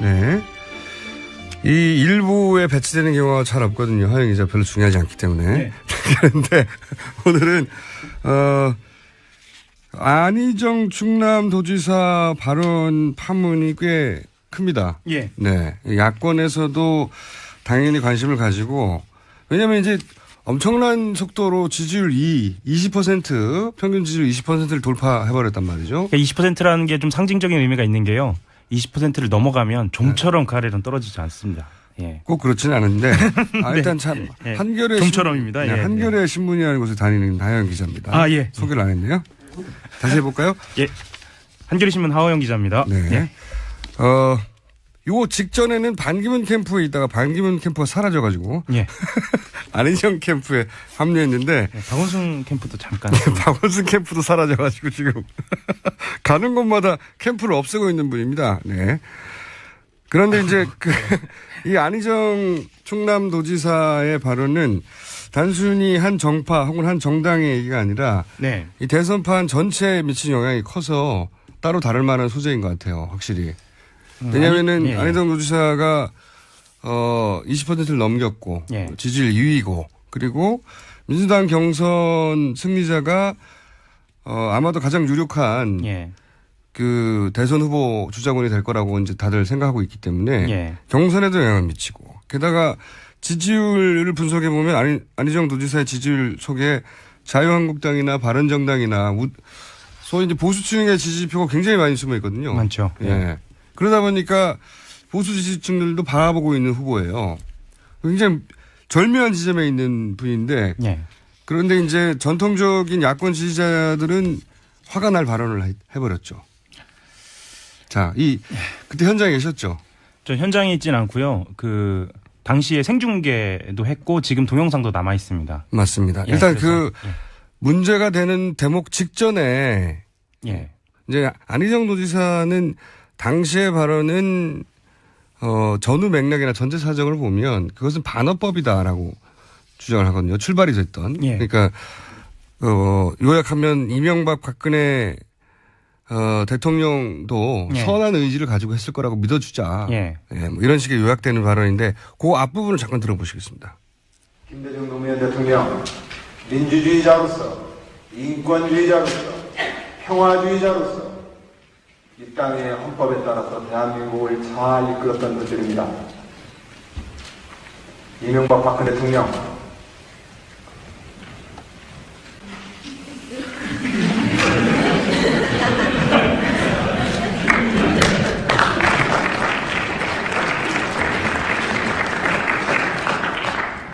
네. 이 일부에 배치되는 경우가 잘 없거든요. 하영 기자 별로 중요하지 않기 때문에. 네. 그런데 오늘은, 안희정 충남도지사 발언 파문이 꽤 큽니다. 예. 네. 야권에서도 당연히 관심을 가지고, 왜냐면 이제 엄청난 속도로 지지율 20% 평균 지지율 20%를 돌파해버렸단 말이죠. 20%라는 게 좀 상징적인 의미가 있는 게요. 20%를 넘어가면 좀처럼 그 아래로는 떨어지지 않습니다. 예. 꼭 그렇지는 않은데 네. 일단 참 예. 한겨레 좀처럼입니다. 네, 예. 한겨레 신문이라는 곳에 다니는 하영 기자입니다. 아, 예. 소개를 안 했네요. 다시 해볼까요? 예. 한겨레 신문 하호영 기자입니다. 네. 예. 요 직전에는 반기문 캠프에 있다가 반기문 캠프가 사라져가지고 예. 안희정 캠프에 합류했는데 박원순 캠프도 잠깐. 박원순 캠프도 사라져가지고 지금 가는 곳마다 캠프를 없애고 있는 분입니다. 네. 그런데 이제 이 안희정 충남도지사의 발언은 단순히 한 정파 혹은 한 정당의 얘기가 아니라 네. 이 대선판 전체에 미친 영향이 커서 따로 다룰 만한 소재인 것 같아요. 확실히. 왜냐하면은 예. 안희정 도지사가 20%를 넘겼고 예. 지지율 2위고 그리고 민주당 경선 승리자가 아마도 가장 유력한 예. 그 대선 후보 주자군이 될 거라고 이제 다들 생각하고 있기 때문에 예. 경선에도 영향을 미치고 게다가 지지율을 분석해 보면 안희정 도지사의 지지율 속에 자유한국당이나 바른정당이나 소위 이제 보수층의 지지표가 굉장히 많이 숨어 있거든요. 많죠. 예. 예. 그러다 보니까 보수 지지층들도 바라보고 있는 후보예요. 굉장히 절묘한 지점에 있는 분인데 예. 그런데 이제 전통적인 야권 지지자들은 화가 날 발언을 해버렸죠. 자, 그때 현장에 계셨죠? 저 현장에 있진 않고요. 당시에 생중계도 했고 지금 동영상도 남아 있습니다. 맞습니다. 예, 일단 그래서, 문제가 되는 대목 직전에 예. 이제 안희정 도지사는 당시의 발언은 전후 맥락이나 전체 사정을 보면 그것은 반어법이다라고 주장을 하거든요. 출발이 됐던. 예. 그러니까 요약하면 이명박 박근혜 대통령도 예. 선한 의지를 가지고 했을 거라고 믿어주자. 예. 예, 뭐 이런 식의 요약되는 발언인데 그 앞부분을 잠깐 들어보시겠습니다. 김대중 노무현 대통령 민주주의자로서 인권주의자로서 평화주의자로서 이 땅의 헌법에 따라서 대한민국을 잘 이끌었던 분들입니다. 이명박 박근혜 대통령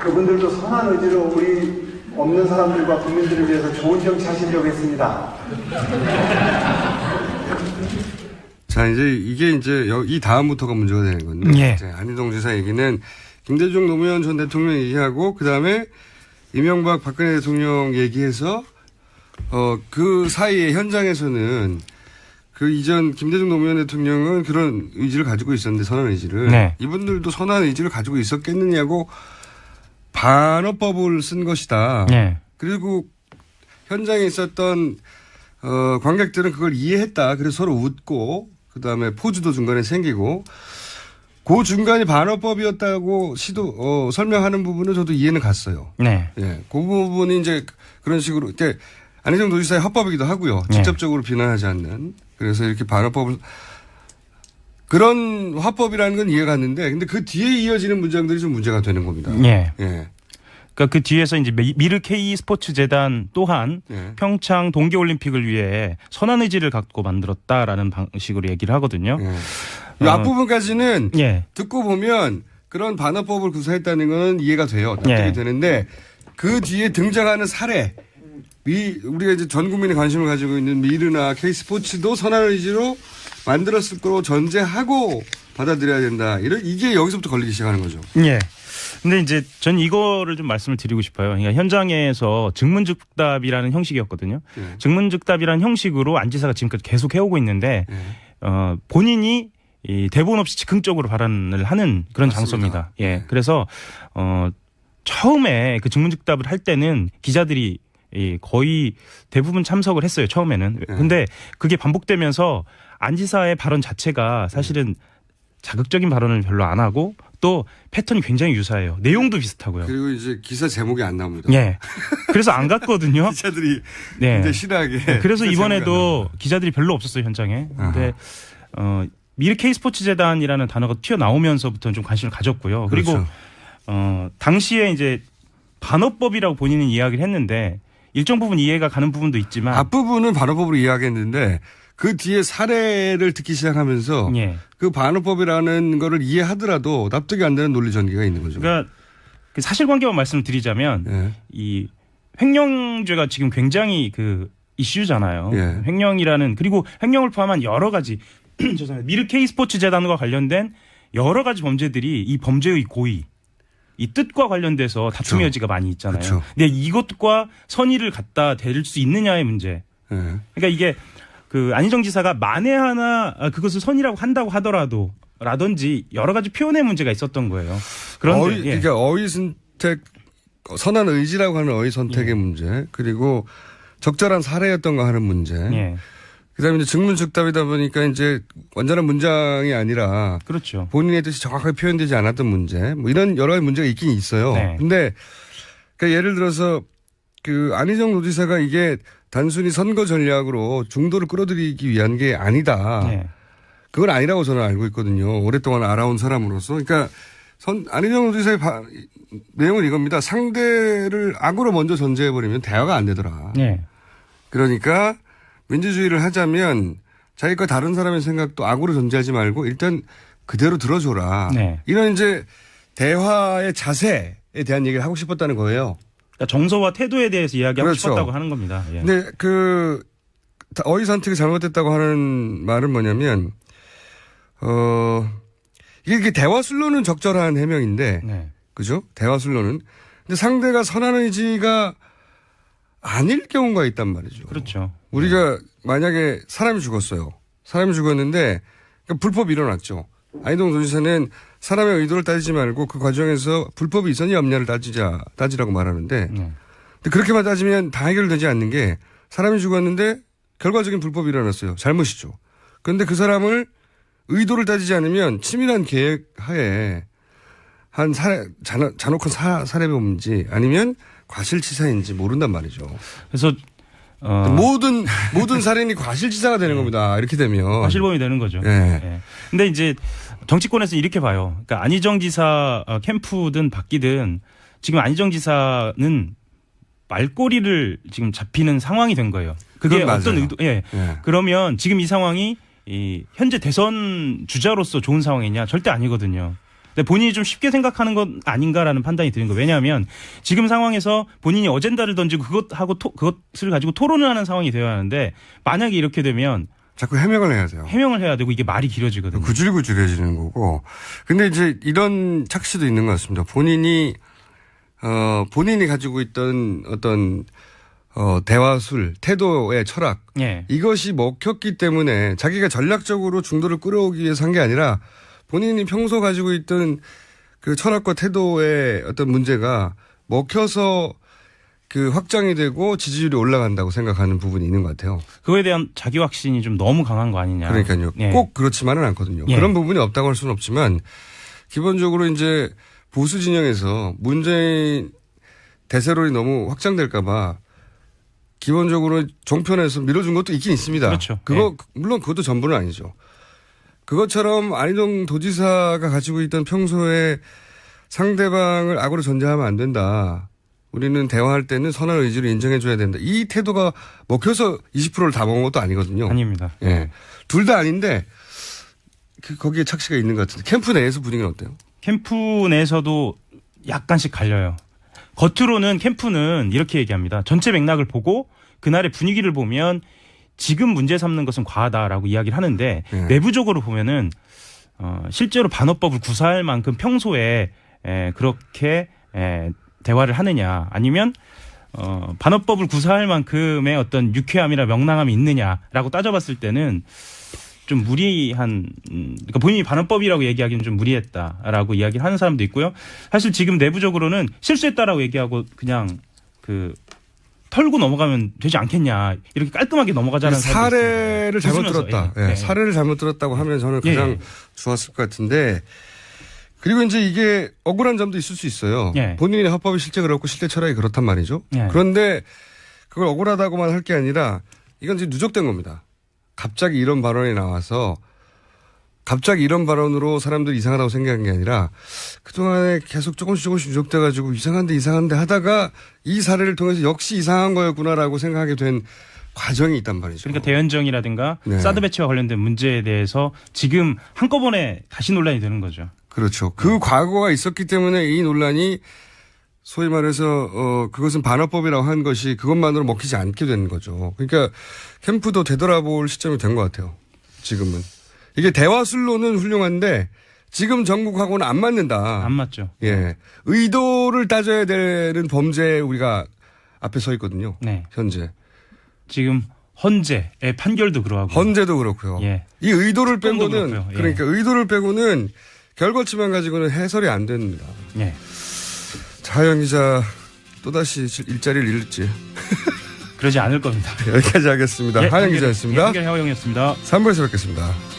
그분들도 선한 의지로 우리 없는 사람들과 국민들을 위해서 좋은 정치 하시려고 했습니다. 자, 이게 이 다음부터가 문제가 되는 건데. 예. 안희정 지사 얘기는 김대중 노무현 전 대통령 얘기하고 그 다음에 이명박 박근혜 대통령 얘기해서 그 사이에 현장에서는 그 이전 김대중 노무현 대통령은 그런 의지를 가지고 있었는데 선한 의지를. 네. 이분들도 선한 의지를 가지고 있었겠느냐고 반어법을 쓴 것이다. 네. 그리고 현장에 있었던 관객들은 그걸 이해했다. 그래서 서로 웃고 그다음에 포즈도 중간에 생기고 그 중간이 반어법이었다고 설명하는 부분은 저도 이해는 갔어요. 네. 예. 그 부분이 이제 그런 식으로 이렇게 안희정 도지사의 합법이기도 하고요. 직접적으로 비난하지 않는. 그래서 이렇게 반어법을 그런 화법이라는 건 이해가 갔는데 근데 그 뒤에 이어지는 문장들이 좀 문제가 되는 겁니다. 예. 예. 그러니까 그 뒤에서 이제 미르 K 스포츠 재단 또한 예. 평창 동계올림픽을 위해 선한 의지를 갖고 만들었다라는 방식으로 얘기를 하거든요. 예. 이 앞부분까지는 예. 듣고 보면 그런 반어법을 구사했다는 건 이해가 돼요. 납득이 예. 되는데 그 뒤에 등장하는 사례 우리가 이제 전 국민의 관심을 가지고 있는 미르나 K스포츠도 선한 의지로 만들었을 거로 전제하고 받아들여야 된다. 이게 여기서부터 걸리기 시작하는 거죠. 예. 근데 이제 전 이거를 좀 말씀을 드리고 싶어요. 그러니까 현장에서 증문즉답이라는 형식이었거든요. 예. 증문즉답이라는 형식으로 안 지사가 지금까지 계속 해오고 있는데 본인이 이 대본 없이 즉흥적으로 발언을 하는 그런 맞습니다. 장소입니다. 예. 그래서 처음에 그 증문즉답을 할 때는 기자들이 거의 대부분 참석을 했어요. 처음에는. 근데 그게 반복되면서 안 지사의 발언 자체가 사실은 자극적인 발언을 별로 안 하고 또 패턴이 굉장히 유사해요. 내용도 비슷하고요. 그리고 이제 기사 제목이 안 나옵니다. 예. 그래서 안 갔거든요. 기자들이 네. 굉장히 싫어하게. 그래서 기사 이번에도 기자들이 별로 없었어요, 현장에. 근데 미르 K스포츠 재단이라는 단어가 튀어나오면서부터는 좀 관심을 가졌고요. 그리고 그렇죠. 당시에 이제 반어법이라고 본인은 이야기를 했는데 일정 부분 이해가 가는 부분도 있지만 앞부분은 반어법으로 이야기했는데 그 뒤에 사례를 듣기 시작하면서 예. 그 반어법이라는 거를 이해하더라도 납득이 안 되는 논리 전개가 있는 거죠. 그러니까 그 사실관계만 말씀을 드리자면 예. 이 횡령죄가 지금 굉장히 그 이슈잖아요. 예. 횡령이라는 그리고 횡령을 포함한 여러 가지 죄송합니다. 미르 K스포츠 재단과 관련된 여러 가지 범죄들이 이 범죄의 고의 이 뜻과 관련돼서 다툼의 여지가 많이 있잖아요. 그쵸. 근데 이것과 선의를 갖다 댈 수 있느냐의 문제. 예. 그러니까 이게 그 안희정 지사가 만에 하나 그것을 선의라고 한다고 하더라도 라든지 여러 가지 표현의 문제가 있었던 거예요. 그런데 그러니까 어휘 선택, 선한 의지라고 하는 어휘 선택의 문제, 그리고 적절한 사례였던가 하는 문제. 예. 그다음에 이제 증문즉답이다 보니까 이제 완전한 문장이 아니라 그렇죠. 본인의 뜻이 정확하게 표현되지 않았던 문제, 뭐 이런 여러 가지 문제가 있긴 있어요. 네. 근데 그러니까 예를 들어서 그 안희정 도지사가 이게 단순히 선거 전략으로 중도를 끌어들이기 위한 게 아니다. 네. 그건 아니라고 저는 알고 있거든요. 오랫동안 알아온 사람으로서. 그러니까 안희정 도지사의 내용은 이겁니다. 상대를 악으로 먼저 전제해버리면 대화가 안 되더라. 네. 그러니까 민주주의를 하자면 자기가 다른 사람의 생각도 악으로 전제하지 말고 일단 그대로 들어줘라. 네. 이런 이제 대화의 자세에 대한 얘기를 하고 싶었다는 거예요. 그러니까 정서와 태도에 대해서 이야기하고 그렇죠. 싶었다고 하는 겁니다. 예. 근데 그 어휘 선택이 잘못됐다고 하는 말은 뭐냐면 이게 대화 술로는 적절한 해명인데 네. 그죠? 대화 술로는. 근데 상대가 선한 의지가 아닐 경우가 있단 말이죠. 그렇죠. 우리가 만약에 사람이 죽었어요. 사람이 죽었는데 그러니까 불법이 일어났죠. 안희정 도지사는 사람의 의도를 따지지 말고 그 과정에서 불법이 있었냐 없냐를 따지라고 말하는데 근데 그렇게만 따지면 다 해결되지 않는 게 사람이 죽었는데 결과적인 불법이 일어났어요. 잘못이죠. 그런데 그 사람을 의도를 따지지 않으면 치밀한 계획 하에 한 잔혹한 살해범인지 아니면 과실치사인지 모른단 말이죠. 그래서 모든 살인이 과실치사가 되는 겁니다. 이렇게 되면 과실범이 되는 거죠. 네. 예. 근데 이제 정치권에서 이렇게 봐요. 그러니까 안희정 지사 캠프든 바뀌든 지금 안희정 지사는 말꼬리를 지금 잡히는 상황이 된 거예요. 그게 어떤 의도? 예. 그러면 지금 이 상황이 이 현재 대선 주자로서 좋은 상황이냐? 절대 아니거든요. 근데 본인이 좀 쉽게 생각하는 건 아닌가라는 판단이 드는 거예요. 왜냐하면 지금 상황에서 본인이 어젠다를 던지고 그것을 가지고 토론을 하는 상황이 되어야 하는데 만약에 이렇게 되면 자꾸 해명을 해야 돼요. 해명을 해야 되고 이게 말이 길어지거든요. 구질구질해지는 거고. 근데 이제 이런 착시도 있는 것 같습니다. 본인이 가지고 있던 어떤 대화술, 태도의 철학. 예. 이것이 먹혔기 때문에 자기가 전략적으로 중도를 끌어오기 위해서 한 게 아니라 본인이 평소 가지고 있던 그 철학과 태도의 어떤 문제가 먹혀서 그 확장이 되고 지지율이 올라간다고 생각하는 부분이 있는 것 같아요. 그거에 대한 자기 확신이 좀 너무 강한 거 아니냐. 그러니까요. 예. 꼭 그렇지만은 않거든요. 예. 그런 부분이 없다고 할 수는 없지만 기본적으로 이제 보수 진영에서 문재인 대세론이 너무 확장될까 봐 기본적으로 종편에서 밀어준 것도 있긴 있습니다. 그렇죠. 물론 그것도 전부는 아니죠. 그것처럼 안희정 도지사가 가지고 있던 평소에 상대방을 악으로 전제하면 안 된다. 우리는 대화할 때는 선한 의지를 인정해 줘야 된다. 이 태도가 먹혀서 20%를 다 먹은 것도 아니거든요. 아닙니다. 예. 둘 다 아닌데 거기에 착시가 있는 것 같은데 캠프 내에서 분위기는 어때요? 캠프 내에서도 약간씩 갈려요. 겉으로는 캠프는 이렇게 얘기합니다. 전체 맥락을 보고 그날의 분위기를 보면 지금 문제 삼는 것은 과하다라고 이야기를 하는데 내부적으로 보면은 실제로 반어법을 구사할 만큼 평소에 그렇게 대화를 하느냐 아니면 반어법을 구사할 만큼의 어떤 유쾌함이나 명랑함이 있느냐라고 따져봤을 때는 좀 무리한 그러니까 본인이 반어법이라고 얘기하기는 좀 무리했다라고 이야기를 하는 사람도 있고요. 사실 지금 내부적으로는 실수했다라고 얘기하고 그냥 그 털고 넘어가면 되지 않겠냐. 이렇게 깔끔하게 넘어가자는 사례를 잘못 웃으면서, 들었다. 예. 예, 사례를 잘못 들었다고 하면 저는 가장 예. 좋았을 것 같은데 그리고 이제 이게 억울한 점도 있을 수 있어요. 예. 본인의 합법이 실제 그렇고 실제 철학이 그렇단 말이죠. 예. 그런데 그걸 억울하다고만 할 게 아니라 이건 이제 누적된 겁니다. 갑자기 이런 발언이 나와서 갑자기 이런 발언으로 사람들이 이상하다고 생각한 게 아니라 그동안에 계속 조금씩 누적돼가지고 이상한데 하다가 이 사례를 통해서 역시 이상한 거였구나라고 생각하게 된 과정이 있단 말이죠. 그러니까 대연정이라든가 네. 사드 배치와 관련된 문제에 대해서 지금 한꺼번에 다시 논란이 되는 거죠. 그렇죠. 그 과거가 있었기 때문에 이 논란이 소위 말해서 그것은 반어법이라고 한 것이 그것만으로 먹히지 않게 된 거죠. 그러니까 캠프도 되돌아볼 시점이 된 것 같아요. 지금은. 이게 대화술로는 훌륭한데 지금 정국하고는 안 맞는다. 안 맞죠. 예. 의도를 따져야 되는 범죄에 우리가 앞에 서 있거든요. 네. 현재. 지금 헌재의 판결도 그러하고. 헌재도 그렇고요. 예. 이 의도를 특검도 빼고는 그렇고요. 예. 그러니까 의도를 빼고는 결과치만 가지고는 해설이 안 됩니다. 예. 하영 기자 또다시 일자리를 잃을지 그러지 않을 겁니다. 여기까지 하겠습니다. 하영 기자였습니다. 한결 혁영이었습니다. 3부에서 뵙겠습니다.